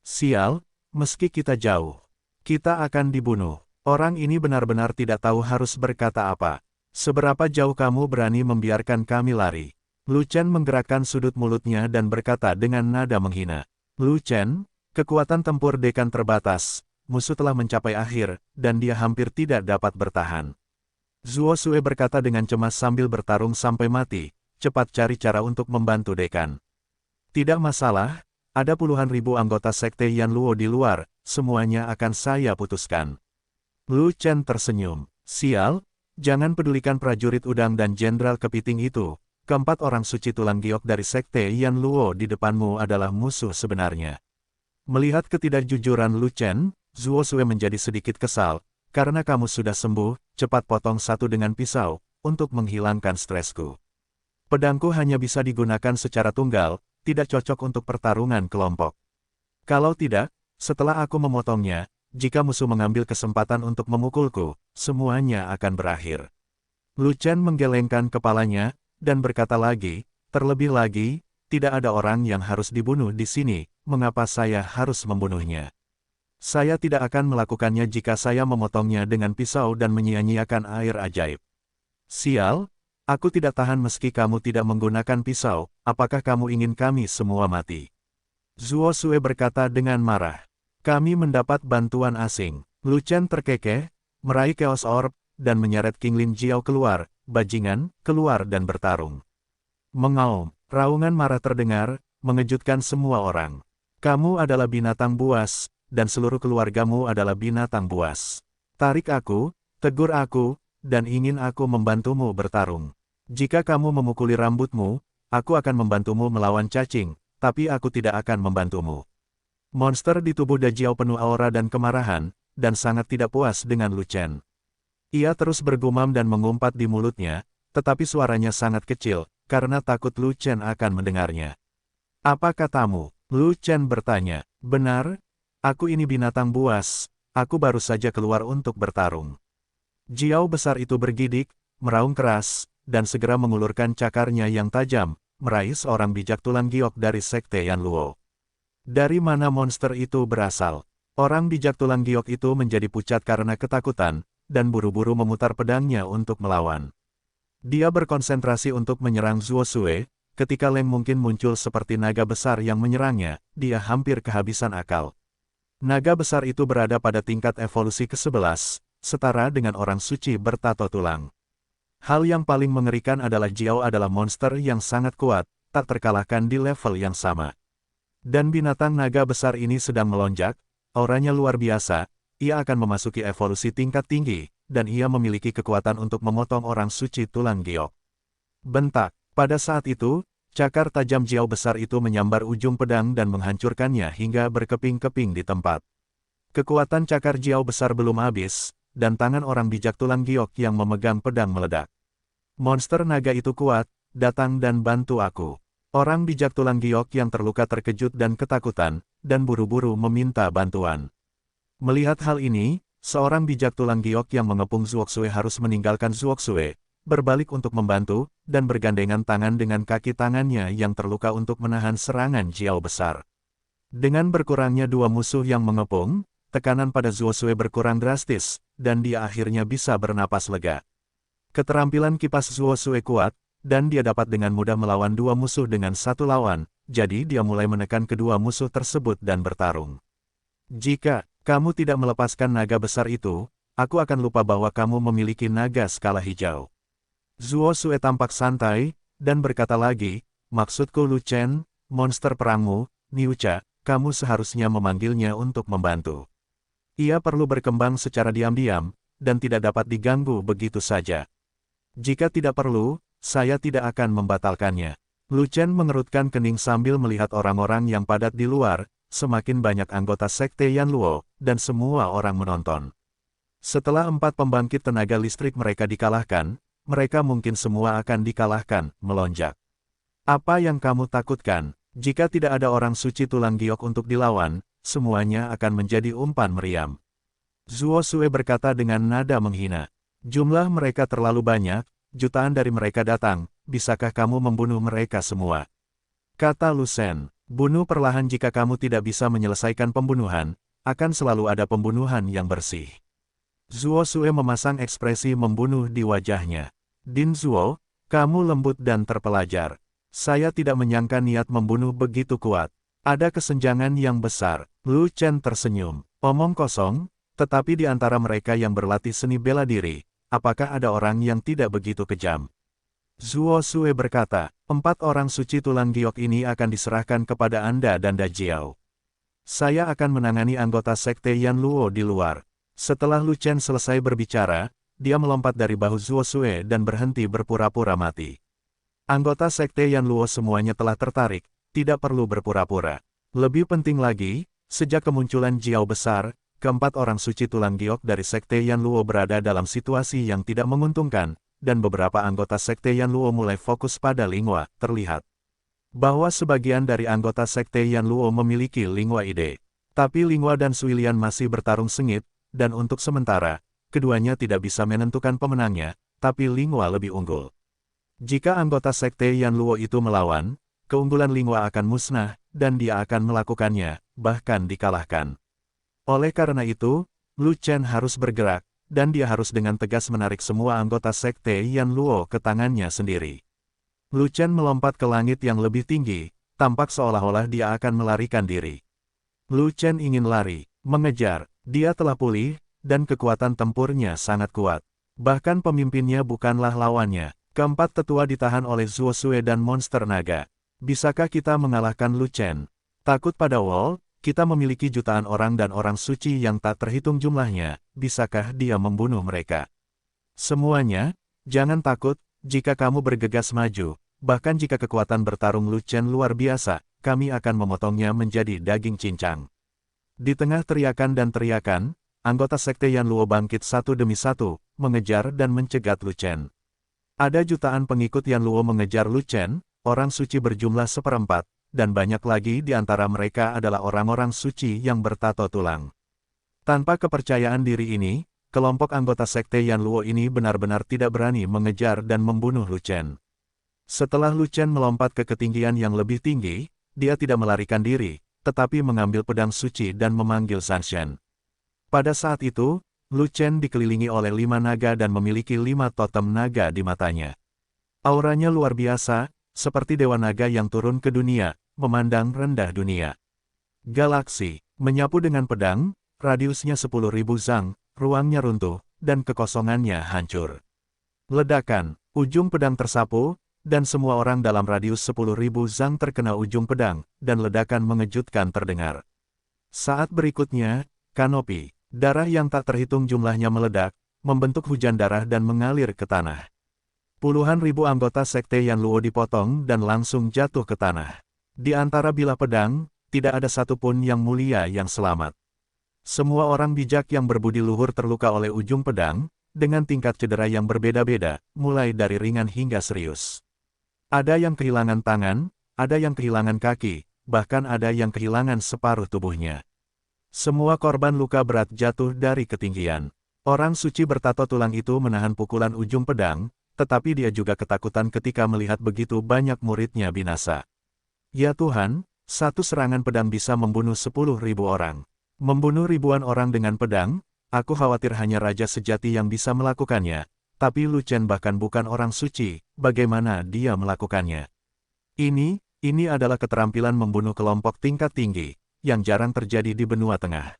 Sial, meski kita jauh, kita akan dibunuh. Orang ini benar-benar tidak tahu harus berkata apa. Seberapa jauh kamu berani membiarkan kami lari? Lu Chen menggerakkan sudut mulutnya dan berkata dengan nada menghina. Lu Chen, kekuatan tempur dekan terbatas, musuh telah mencapai akhir, dan dia hampir tidak dapat bertahan. Zuo Xue berkata dengan cemas sambil bertarung sampai mati, cepat cari cara untuk membantu dekan. Tidak masalah, ada puluhan ribu anggota Sekte Yan Luo di luar, semuanya akan saya putuskan. Lu Chen tersenyum. Sial, jangan pedulikan prajurit udang dan jenderal kepiting itu. Keempat orang suci tulang giok dari Sekte Yan Luo di depanmu adalah musuh sebenarnya. Melihat ketidakjujuran Lu Chen, Zuo Xue menjadi sedikit kesal. Karena kamu sudah sembuh, cepat potong satu dengan pisau, untuk menghilangkan stresku. Pedangku hanya bisa digunakan secara tunggal, tidak cocok untuk pertarungan kelompok. Kalau tidak, setelah aku memotongnya, jika musuh mengambil kesempatan untuk memukulku, semuanya akan berakhir. Lu Chen menggelengkan kepalanya, dan berkata lagi, terlebih lagi, tidak ada orang yang harus dibunuh di sini, mengapa saya harus membunuhnya? Saya tidak akan melakukannya jika saya memotongnya dengan pisau dan menyia-nyiakan air ajaib. Sial, aku tidak tahan meski kamu tidak menggunakan pisau, apakah kamu ingin kami semua mati? Zuo Xue berkata dengan marah. Kami mendapat bantuan asing. Lu Chen terkekeh, meraih Chaos Orb, dan menyeret King Lin Jiao keluar, bajingan, keluar dan bertarung. Mengaum, raungan marah terdengar, mengejutkan semua orang. Kamu adalah binatang buas, dan seluruh keluargamu adalah binatang buas. Tarik aku, tegur aku, dan ingin aku membantumu bertarung. Jika kamu memukuli rambutmu, aku akan membantumu melawan cacing, tapi aku tidak akan membantumu. Monster di tubuh Dajiao penuh aura dan kemarahan, dan sangat tidak puas dengan Lu Chen. Ia terus bergumam dan mengumpat di mulutnya, tetapi suaranya sangat kecil, karena takut Lu Chen akan mendengarnya. Apa katamu? Lu Chen bertanya. Benar, Aku ini binatang buas, aku baru saja keluar untuk bertarung. Jiao besar itu bergidik, meraung keras, dan segera mengulurkan cakarnya yang tajam, meraih seorang bijak tulang giok dari Sekte Yanluo. Dari mana monster itu berasal? Orang bijak tulang giok itu menjadi pucat karena ketakutan, dan buru-buru memutar pedangnya untuk melawan. Dia berkonsentrasi untuk menyerang Zuo Sue, ketika Leng mungkin muncul seperti naga besar yang menyerangnya, dia hampir kehabisan akal. Naga besar itu berada pada tingkat evolusi ke-11, setara dengan orang suci bertato tulang. Hal yang paling mengerikan adalah Jiao adalah monster yang sangat kuat, tak terkalahkan di level yang sama. Dan binatang naga besar ini sedang melonjak, auranya luar biasa, ia akan memasuki evolusi tingkat tinggi, dan ia memiliki kekuatan untuk memotong orang suci tulang giok. Bentak, pada saat itu, cakar tajam Jiao besar itu menyambar ujung pedang dan menghancurkannya hingga berkeping-keping di tempat. Kekuatan cakar Jiao besar belum habis, dan tangan orang bijak tulang giok yang memegang pedang meledak. Monster naga itu kuat, datang dan bantu aku. Orang bijak tulang giok yang terluka terkejut dan ketakutan, dan buru-buru meminta bantuan. Melihat hal ini, seorang bijak tulang giok yang mengepung Zuoxue harus meninggalkan Zuoxue, berbalik untuk membantu, dan bergandengan tangan dengan kaki tangannya yang terluka untuk menahan serangan Jiao besar. Dengan berkurangnya dua musuh yang mengepung, tekanan pada Zuoxue berkurang drastis, dan dia akhirnya bisa bernapas lega. Keterampilan kipas Zuoxue kuat, dan dia dapat dengan mudah melawan dua musuh dengan satu lawan, jadi dia mulai menekan kedua musuh tersebut dan bertarung. Jika kamu tidak melepaskan naga besar itu, aku akan lupa bahwa kamu memiliki naga skala hijau. Zuoxue tampak santai, dan berkata lagi, maksudku Lu Chen, monster perangmu, Niucha, kamu seharusnya memanggilnya untuk membantu. Ia perlu berkembang secara diam-diam, dan tidak dapat diganggu begitu saja. Jika tidak perlu, saya tidak akan membatalkannya. Lu Chen mengerutkan kening sambil melihat orang-orang yang padat di luar, semakin banyak anggota Sekte Yanluo, dan semua orang menonton. Setelah 4 pembangkit tenaga listrik mereka dikalahkan, mereka mungkin semua akan dikalahkan, melonjak. Apa yang kamu takutkan? Jika tidak ada orang suci tulang giok untuk dilawan, semuanya akan menjadi umpan meriam. Zuoxue berkata dengan nada menghina. Jumlah mereka terlalu banyak, jutaan dari mereka datang, bisakah kamu membunuh mereka semua? Kata Lu Shen, bunuh perlahan jika kamu tidak bisa menyelesaikan pembunuhan, akan selalu ada pembunuhan yang bersih. Zuoxue memasang ekspresi membunuh di wajahnya. Din Zuo, kamu lembut dan terpelajar. Saya tidak menyangka niat membunuh begitu kuat. Ada kesenjangan yang besar. Lu Chen tersenyum. Omong kosong, tetapi di antara mereka yang berlatih seni bela diri, apakah ada orang yang tidak begitu kejam? Zuoxue berkata, 4 orang suci tulang giok ini akan diserahkan kepada Anda dan Dajiao. Saya akan menangani anggota Sekte Yanluo di luar. Setelah Lu Chen selesai berbicara, dia melompat dari bahu Zuoxue dan berhenti berpura-pura mati. Anggota Sekte Yanluo semuanya telah tertarik, tidak perlu berpura-pura. Lebih penting lagi, sejak kemunculan Jiao besar, keempat orang suci tulang giok dari Sekte Yanluo berada dalam situasi yang tidak menguntungkan, dan beberapa anggota Sekte Yanluo mulai fokus pada Linghua, terlihat bahwa sebagian dari anggota Sekte Yanluo memiliki Linghua ide. Tapi Linghua dan Suilian masih bertarung sengit, dan untuk sementara, keduanya tidak bisa menentukan pemenangnya, tapi Linghua lebih unggul. Jika anggota Sekte Yanluo itu melawan, keunggulan Linghua akan musnah, dan dia akan melakukannya, bahkan dikalahkan. Oleh karena itu, Lu Chen harus bergerak, dan dia harus dengan tegas menarik semua anggota Sekte Yanluo ke tangannya sendiri. Lu Chen melompat ke langit yang lebih tinggi, tampak seolah-olah dia akan melarikan diri. Lu Chen ingin lari, mengejar. Dia telah pulih, dan kekuatan tempurnya sangat kuat. Bahkan pemimpinnya bukanlah lawannya. Keempat tetua ditahan oleh Zuoxue dan monster naga. Bisakah kita mengalahkan Lu Chen? Takut pada Wall, kita memiliki jutaan orang dan orang suci yang tak terhitung jumlahnya. Bisakah dia membunuh mereka? Semuanya, jangan takut, jika kamu bergegas maju. Bahkan jika kekuatan bertarung Lu Chen luar biasa, kami akan memotongnya menjadi daging cincang. Di tengah teriakan dan teriakan, anggota Sekte Yanluo bangkit satu demi satu, mengejar dan mencegat Lu Chen. Ada jutaan pengikut Yanluo mengejar Lu Chen, orang suci berjumlah 1/4, dan banyak lagi di antara mereka adalah orang-orang suci yang bertato tulang. Tanpa kepercayaan diri ini, kelompok anggota sekte Yanluo ini benar-benar tidak berani mengejar dan membunuh Lu Chen. Setelah Lu Chen melompat ke ketinggian yang lebih tinggi, dia tidak melarikan diri, tetapi mengambil pedang suci dan memanggil Sanshen. Pada saat itu, Lu Chen dikelilingi oleh 5 naga dan memiliki 5 totem naga di matanya. Auranya luar biasa, seperti dewa naga yang turun ke dunia, memandang rendah dunia. Galaksi, menyapu dengan pedang, radiusnya 10.000 zang, ruangnya runtuh, dan kekosongannya hancur. Ledakan, ujung pedang tersapu, dan semua orang dalam radius 10.000 zang terkena ujung pedang, dan ledakan mengejutkan terdengar. Saat berikutnya, kanopi, darah yang tak terhitung jumlahnya meledak, membentuk hujan darah dan mengalir ke tanah. Puluhan ribu anggota sekte Yanluo dipotong dan langsung jatuh ke tanah. Di antara bilah pedang, tidak ada satupun yang mulia yang selamat. Semua orang bijak yang berbudi luhur terluka oleh ujung pedang, dengan tingkat cedera yang berbeda-beda, mulai dari ringan hingga serius. Ada yang kehilangan tangan, ada yang kehilangan kaki, bahkan ada yang kehilangan separuh tubuhnya. Semua korban luka berat jatuh dari ketinggian. Orang suci bertato tulang itu menahan pukulan ujung pedang, tetapi dia juga ketakutan ketika melihat begitu banyak muridnya binasa. Ya Tuhan, satu serangan pedang bisa membunuh 10.000 orang. Membunuh ribuan orang dengan pedang, aku khawatir hanya raja sejati yang bisa melakukannya, tapi Lu Chen bahkan bukan orang suci, bagaimana dia melakukannya? Ini adalah keterampilan membunuh kelompok tingkat tinggi, yang jarang terjadi di benua tengah.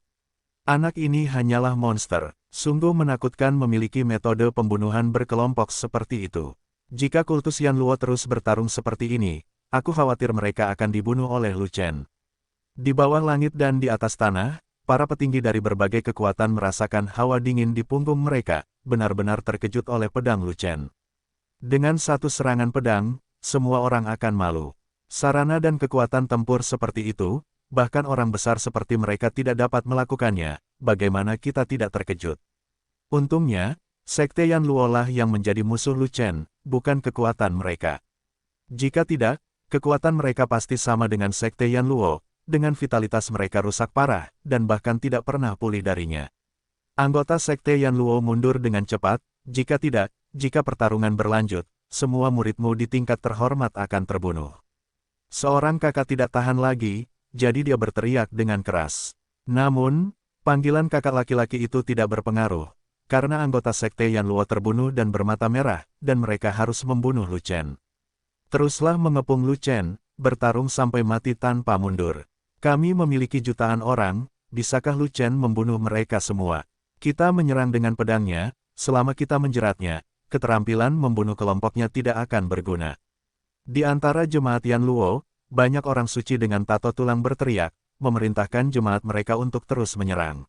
Anak ini hanyalah monster, sungguh menakutkan memiliki metode pembunuhan berkelompok seperti itu. Jika kultus Yanluo terus bertarung seperti ini, aku khawatir mereka akan dibunuh oleh Lu Chen. Di bawah langit dan di atas tanah, para petinggi dari berbagai kekuatan merasakan hawa dingin di punggung mereka, benar-benar terkejut oleh pedang Lu Chen. Dengan satu serangan pedang, semua orang akan malu. Sarana dan kekuatan tempur seperti itu, bahkan orang besar seperti mereka tidak dapat melakukannya, bagaimana kita tidak terkejut? Untungnya, sekte Yanluo lah yang menjadi musuh Lu Chen, bukan kekuatan mereka. Jika tidak, kekuatan mereka pasti sama dengan sekte Yanluo, dengan vitalitas mereka rusak parah, dan bahkan tidak pernah pulih darinya. Anggota sekte Yanluo mundur dengan cepat, jika pertarungan berlanjut, semua muridmu di tingkat terhormat akan terbunuh. Seorang kakak tidak tahan lagi, jadi dia berteriak dengan keras. Namun, panggilan kakak laki-laki itu tidak berpengaruh, karena anggota sekte Yanluo terbunuh dan bermata merah, dan mereka harus membunuh Lu Chen. Teruslah mengepung Lu Chen, bertarung sampai mati tanpa mundur. Kami memiliki jutaan orang, bisakah Lu Chen membunuh mereka semua? Kita menyerang dengan pedangnya, selama kita menjeratnya, keterampilan membunuh kelompoknya tidak akan berguna. Di antara jemaat Yanluo, banyak orang suci dengan tato tulang berteriak, memerintahkan jemaat mereka untuk terus menyerang.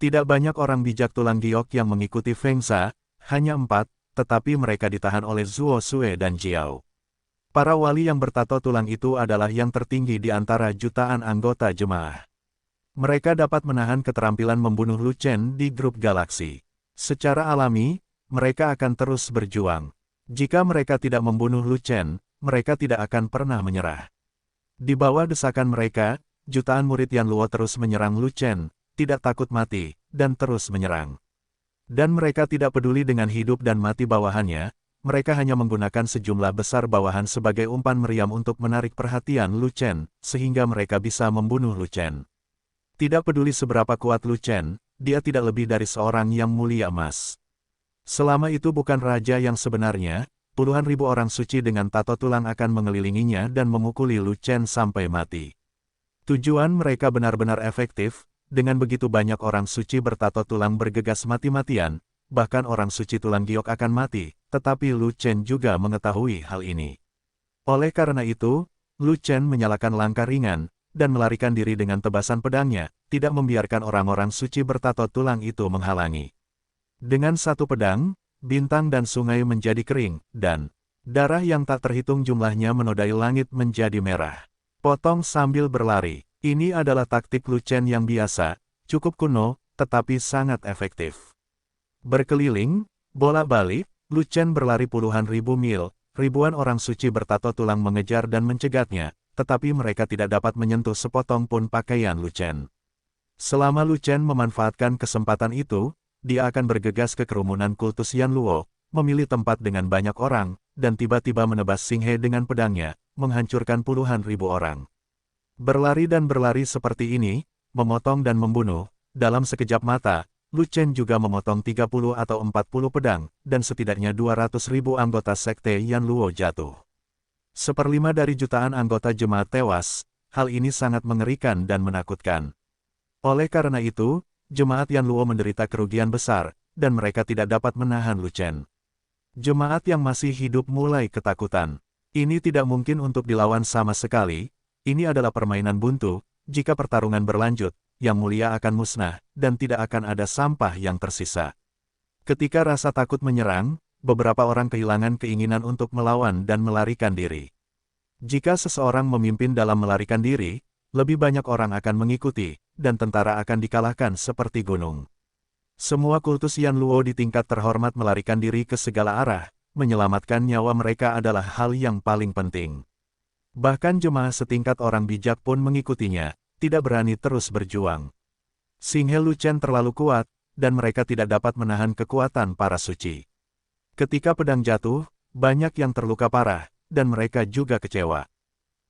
Tidak banyak orang bijak tulang giok yang mengikuti Feng Sha, hanya 4, tetapi mereka ditahan oleh Zuo Sue dan Jiao. Para wali yang bertato tulang itu adalah yang tertinggi di antara jutaan anggota jemaah. Mereka dapat menahan keterampilan membunuh Lu Chen di grup galaksi. Secara alami, mereka akan terus berjuang. Jika mereka tidak membunuh Lu Chen, mereka tidak akan pernah menyerah. Di bawah desakan mereka, jutaan murid Yanluo terus menyerang Lu Chen, tidak takut mati, dan terus menyerang. Dan mereka tidak peduli dengan hidup dan mati bawahannya, mereka hanya menggunakan sejumlah besar bawahan sebagai umpan meriam untuk menarik perhatian Lu Chen, sehingga mereka bisa membunuh Lu Chen. Tidak peduli seberapa kuat Lu Chen, dia tidak lebih dari seorang yang mulia emas. Selama itu bukan raja yang sebenarnya, puluhan ribu orang suci dengan tato tulang akan mengelilinginya dan memukuli Lu Chen sampai mati. Tujuan mereka benar-benar efektif, dengan begitu banyak orang suci bertato tulang bergegas mati-matian, bahkan orang suci tulang giok akan mati, tetapi Lu Chen juga mengetahui hal ini. Oleh karena itu, Lu Chen menyalakan langkah ringan, dan melarikan diri dengan tebasan pedangnya, tidak membiarkan orang-orang suci bertato tulang itu menghalangi. Dengan satu pedang, bintang dan sungai menjadi kering, dan darah yang tak terhitung jumlahnya menodai langit menjadi merah. Potong sambil berlari. Ini adalah taktik Lu Chen yang biasa, cukup kuno, tetapi sangat efektif. Berkeliling, bolak-balik, Lu Chen berlari puluhan ribu mil, ribuan orang suci bertato tulang mengejar dan mencegatnya, tetapi mereka tidak dapat menyentuh sepotong pun pakaian Lu Chen. Selama Lu Chen memanfaatkan kesempatan itu, dia akan bergegas ke kerumunan kultus Yan Luo, memilih tempat dengan banyak orang, dan tiba-tiba menebas Xing He dengan pedangnya, menghancurkan puluhan ribu orang. Berlari dan berlari seperti ini, memotong dan membunuh, dalam sekejap mata, Lu Chen juga memotong 30 atau 40 pedang, dan setidaknya 200.000 anggota sekte Yan Luo jatuh. 1/5 dari jutaan anggota jemaat tewas, hal ini sangat mengerikan dan menakutkan. Oleh karena itu, jemaat Yan Luo menderita kerugian besar, dan mereka tidak dapat menahan Lu Chen. Jemaat yang masih hidup mulai ketakutan. Ini tidak mungkin untuk dilawan sama sekali, ini adalah permainan buntu, jika pertarungan berlanjut, Yang Mulia akan musnah, dan tidak akan ada sampah yang tersisa. Ketika rasa takut menyerang, beberapa orang kehilangan keinginan untuk melawan dan melarikan diri. Jika seseorang memimpin dalam melarikan diri, lebih banyak orang akan mengikuti, dan tentara akan dikalahkan seperti gunung. Semua kultus Yan Luo di tingkat terhormat melarikan diri ke segala arah, menyelamatkan nyawa mereka adalah hal yang paling penting. Bahkan jemaah setingkat orang bijak pun mengikutinya, tidak berani terus berjuang. Xing He Lu Chen terlalu kuat, dan mereka tidak dapat menahan kekuatan para suci. Ketika pedang jatuh, banyak yang terluka parah, dan mereka juga kecewa.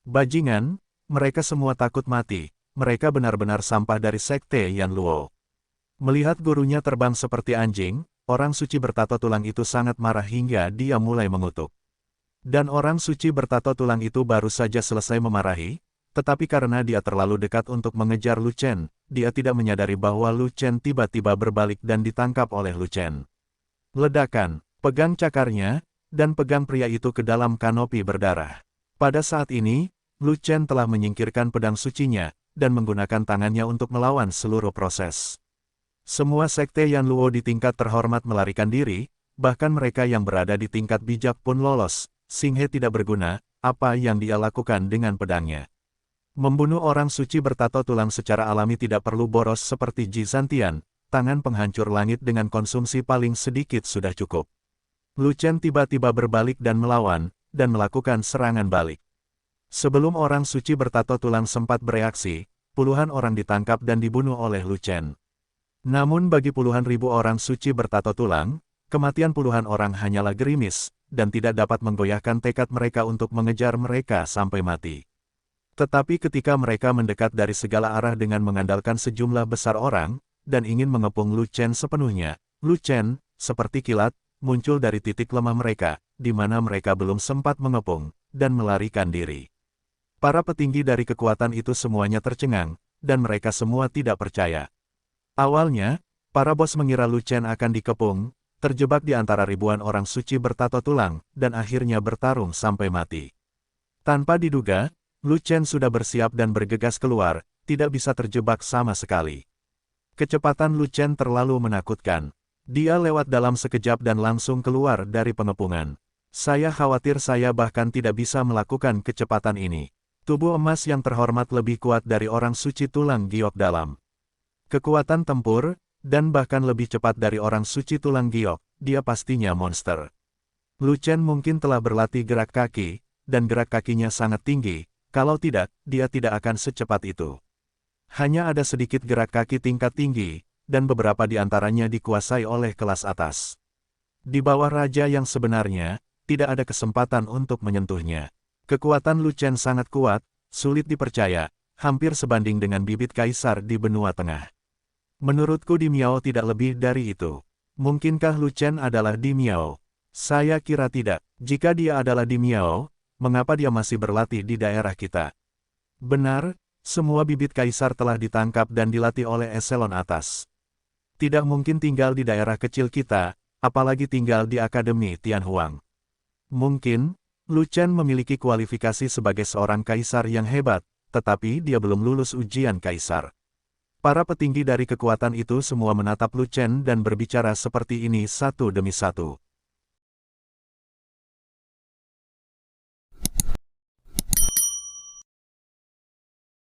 Bajingan, mereka semua takut mati, mereka benar-benar sampah dari sekte Yan Luo. Melihat gurunya terbang seperti anjing, orang suci bertato tulang itu sangat marah hingga dia mulai mengutuk. Dan orang suci bertato tulang itu baru saja selesai memarahi, tetapi karena dia terlalu dekat untuk mengejar Lu Chen, dia tidak menyadari bahwa Lu Chen tiba-tiba berbalik dan ditangkap oleh Lu Chen. Ledakan, pegang cakarnya, dan pegang pria itu ke dalam kanopi berdarah. Pada saat ini, Lu Chen telah menyingkirkan pedang sucinya, dan menggunakan tangannya untuk melawan seluruh proses. Semua sekte Yan Luo di tingkat terhormat melarikan diri, bahkan mereka yang berada di tingkat bijak pun lolos. Xing He tidak berguna, apa yang dia lakukan dengan pedangnya. Membunuh orang suci bertato tulang secara alami tidak perlu boros seperti Ji Zantian, tangan penghancur langit dengan konsumsi paling sedikit sudah cukup. Lu Chen tiba-tiba berbalik dan melawan, dan melakukan serangan balik. Sebelum orang suci bertato tulang sempat bereaksi, puluhan orang ditangkap dan dibunuh oleh Lu Chen. Namun bagi puluhan ribu orang suci bertato tulang, kematian puluhan orang hanyalah gerimis, dan tidak dapat menggoyahkan tekad mereka untuk mengejar mereka sampai mati. Tetapi ketika mereka mendekat dari segala arah dengan mengandalkan sejumlah besar orang, dan ingin mengepung Lu Chen sepenuhnya, Lu Chen, seperti kilat, muncul dari titik lemah mereka, di mana mereka belum sempat mengepung, dan melarikan diri. Para petinggi dari kekuatan itu semuanya tercengang, dan mereka semua tidak percaya. Awalnya, para bos mengira Lu Chen akan dikepung, terjebak di antara ribuan orang suci bertato tulang, dan akhirnya bertarung sampai mati. Tanpa diduga, Lu Chen sudah bersiap dan bergegas keluar, tidak bisa terjebak sama sekali. Kecepatan Lu Chen terlalu menakutkan. Dia lewat dalam sekejap dan langsung keluar dari pengepungan. Saya khawatir saya bahkan tidak bisa melakukan kecepatan ini. Tubuh emas yang terhormat lebih kuat dari orang suci tulang giok dalam. Kekuatan tempur, dan bahkan lebih cepat dari orang suci tulang giok, dia pastinya monster. Lu Chen mungkin telah berlatih gerak kaki, dan gerak kakinya sangat tinggi. Kalau tidak, dia tidak akan secepat itu. Hanya ada sedikit gerak kaki tingkat tinggi, dan beberapa di antaranya dikuasai oleh kelas atas. Di bawah raja yang sebenarnya, tidak ada kesempatan untuk menyentuhnya. Kekuatan Lu Chen sangat kuat, sulit dipercaya, hampir sebanding dengan bibit kaisar di benua tengah. Menurutku Di Miao tidak lebih dari itu. Mungkinkah Lu Chen adalah Di Miao? Saya kira tidak. Jika dia adalah Di Miao, mengapa dia masih berlatih di daerah kita? Benar, semua bibit kaisar telah ditangkap dan dilatih oleh eselon atas. Tidak mungkin tinggal di daerah kecil kita, apalagi tinggal di Akademi Tianhuang. Mungkin, Lu Chen memiliki kualifikasi sebagai seorang kaisar yang hebat, tetapi dia belum lulus ujian kaisar. Para petinggi dari kekuatan itu semua menatap Lu Chen dan berbicara seperti ini satu demi satu.